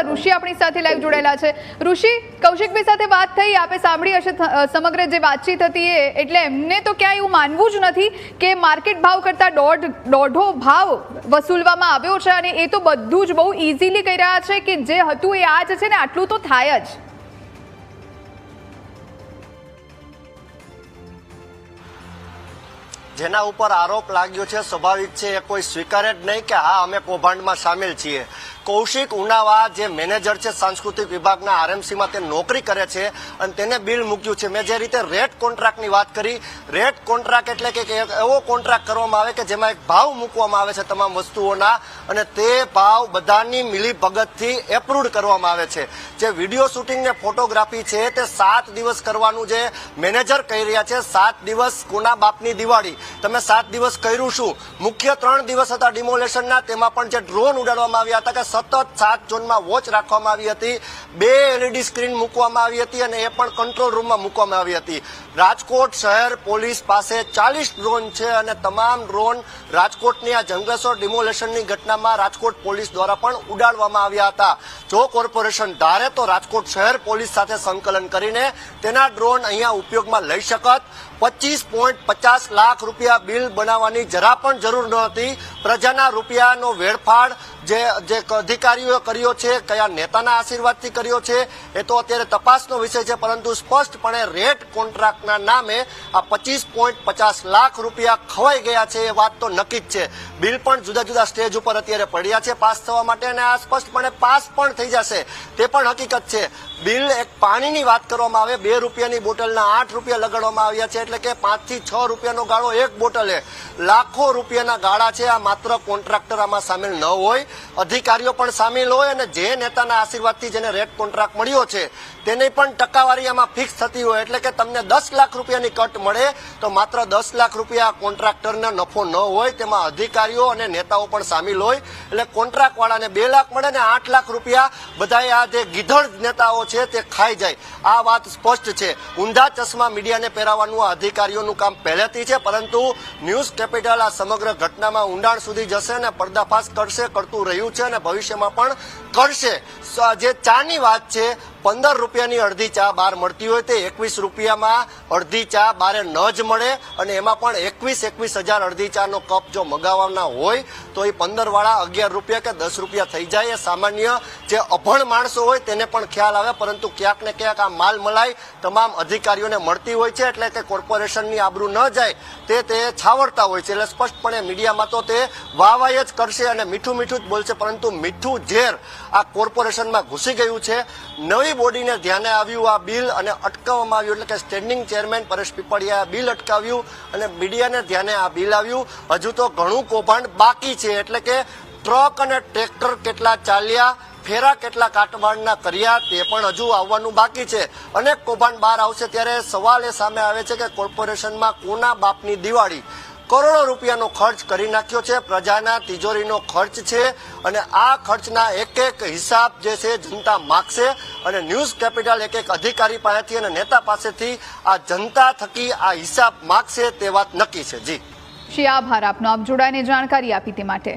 ઋષિ આપણી સાથે લાઈવ જોડાયેલા છે। ઋષિ, કૌશિકભાઈ સાથે વાત થઈ, આપે સાંભળી હશે સમગ્ર જે વાતચીત હતી એ, એટલે એમને તો ક્યાંય એવું માનવું જ નથી કે માર્કેટ ભાવ કરતા દોઢો ભાવ વસૂલવામાં આવ્યો છે અને એ તો બધું જ બહુ ઇઝીલી કહી રહ્યા છે કે જે હતું એ આ જ છે ને આટલું તો થાય જ। જેના ઉપર આરોપ લાગ્યો છે સ્વાભાવિક છે, એ કોઈ સ્વીકારે જ નહીં કે હા અમે કૌભાંડમાં સામેલ છીએ। કૌશિક ઉનાવા જે મેનેજર છે સાંસ્કૃતિક વિભાગના આરએમસીમાં તે નોકરી કરે છે અને તેને બિલ મૂક્યું છે। મેં જે રીતે રેટ કોન્ટ્રાક્ટની વાત કરી, રેટ કોન્ટ્રાક્ટ એટલે કે એવો કોન્ટ્રાક્ટ કરવામાં આવે કે જેમાં એક ભાવ મૂકવામાં આવે છે તમામ વસ્તુઓના અને તે ભાવ બધાની મિલીભગતથી એપ્રુવડ કરવામાં આવે છે। જે વિડીયો શૂટિંગ ને ફોટોગ્રાફી છે તે 7 દિવસ કરવાનું જે મેનેજર કહી રહ્યા છે। 7 દિવસ કોના બાપની દિવાળી, તમે 7 દિવસ કર્યું શું? મુખ્ય 3 દિવસ હતા ડિમોલેશનના, તેમાં પણ જે ડ્રોન ઉડાડવામાં આવ્યા હતા કે સતત 7 ઝોનમાં વોચ રાખવામાં આવી હતી, 2 LED સ્ક્રીન મૂકવામાં આવી હતી અને એ પણ કંટ્રોલ રૂમમાં મૂકવામાં આવી હતી। રાજકોટ શહેર પોલીસ પાસે 40 ડ્રોન છે અને તમામ ડ્રોન રાજકોટની આ જંગલેશ્વર ડિમોલેશનની ઘટનામાં રાજકોટ પોલીસ દ્વારા પણ ઉડાડવામાં આવ્યા હતા। જો કોર્પોરેશન ધારે તો રાજકોટ શહેર પોલીસ સાથે સંકલન કરીને તેના ડ્રોન અહીંયા ઉપયોગમાં લઈ શકત। 25.50 લાખ રૂપિયા બિલ બનાવવાની જરા પણ જરૂર ન હતી। પ્રજાના રૂપિયાનો વેડફાડ જે અધિકારીઓએ કર્યો છે, કયા નેતાના આશીર્વાદથી કર્યો છે એ તો અત્યારે તપાસનો વિષય છે, પરંતુ સ્પષ્ટપણે રેટ કોન્ટ્રાક્ટના નામે આ 25.50 લાખ રૂપિયા ખવાઈ ગયા છે એ વાત તો નક્કી જ છે। બિલ પણ જુદા જુદા સ્ટેજ ઉપર અત્યારે પડ્યા છે પાસ થવા માટે અને આ સ્પષ્ટપણે પાસ પણ થઈ જશે તે પણ હકીકત છે। બિલ એક પાણીની વાત કરવામાં આવે, 2 રૂપિયાની બોટલના 8 રૂપિયા લગાડવામાં આવ્યા છે, એટલે કે 5 થી 6 રૂપિયાનો ગાળો એક બોટલે, લાખો રૂપિયાના ગાળા છે। આ માત્ર કોન્ટ્રાક્ટર આમાં સામેલ ન હોય, અધિકારીઓ પણ સામેલ હોય અને જે નેતાના આશીર્વાદથી જેને રેટ કોન્ટ્રાક્ટ મળ્યો છે તેની પણ ટકાવારી આમાં ફિક્સ થતી હોય, એટલે કે તમને 10 લાખ રૂપિયાની કટ મળે તો માત્ર 10 લાખ રૂપિયા કોન્ટ્રાક્ટરને નફો ન હોય, તેમાં અધિકારીઓ અને નેતાઓ પણ સામેલ હોય, એટલે કોન્ટ્રાક્ટ વાળાને 2 લાખ મળે ને 8 લાખ રૂપિયા બધાએ આ જે ગીધડ નેતાઓ છે તે ખાઈ જાય। આ વાત સ્પષ્ટ છે। ઊંધા ચશ્મા મીડિયાને પહેરાવવાનું આ અધિકારીઓનું કામ પહેલેથી છે, પરંતુ ન્યૂઝ કેપિટલ આ સમગ્ર ઘટનામાં ઊંડાણ સુધી જશે અને પર્દાફાશ કરતું રહ્યું છે અને ભવિષ્યમાં પણ કરશે। જે ચાની વાત છે, 15 રૂપિયાની અડધી ચા બહાર મળતી હોય તે 21 રૂપિયામાં અડધી ચા બારે ન જ મળે અને એમાં પણ 21,000 અડધી ચાનો કપ જો મગાવવાના હોય તો એ 15 વાળા 11 રૂપિયા કે 10 રૂપિયા થઈ જાય। એ સામાન્ય જે અભણ માણસો હોય તેને પણ ખ્યાલ આવે, પરંતુ ક્યાંક ને ક્યાંક આ માલ મલાઈ તમામ અધિકારીઓને મળતી હોય છે, એટલે કે કોર્પોરેશનની આબરૂ ન જાય તે છાવરતા હોય છે। એટલે સ્પષ્ટપણે મીડિયામાં તો તે વાહવાઈ જ કરશે અને મીઠું મીઠું જ બોલશે, પરંતુ મીઠું ઝેર આ કોર્પોરેશનમાં ઘૂસી ગયું છે। નવી બોડીને ધ્યાને આવ્યું આ બિલ અને અટકાવવામાં આવ્યું, એટલે કે સ્ટેન્ડિંગ ચેરમેન પરેશ પીપળિયાએ બિલ અટકાવ્યું અને મીડિયાને ધ્યાને આ બિલ આવ્યું। હજુ તો ઘણું કૌભાંડ બાકી છે, એટલે કે ટ્રક અને ટ્રેક્ટર કેટલા ચાલ્યા, ફેરા કેટલા કાટમાળના કર્યા તે પણ હજુ આવવાનું બાકી છે। અનેક કૌભાંડ બહાર આવશે ત્યારે સવાલ એ સામે આવે છે કે કોર્પોરેશનમાં કોના બાપની દિવાળી? કરોડો રૂપિયાનો ખર્ચ કરી નાખ્યો છે, પ્રજાના તિજોરીનો ખર્ચ છે અને આ ખર્ચના એક એક હિસાબ જે છે જનતા માગશે અને ન્યૂઝ કેપિટલ એક એક અધિકારી પાસેથી અને નેતા પાસેથી આ જનતા થકી આ હિસાબ માગશે તે વાત નક્કી છે। જી આભાર આપનો, આપ જોડાઈને જાણકારી આપી તે માટે।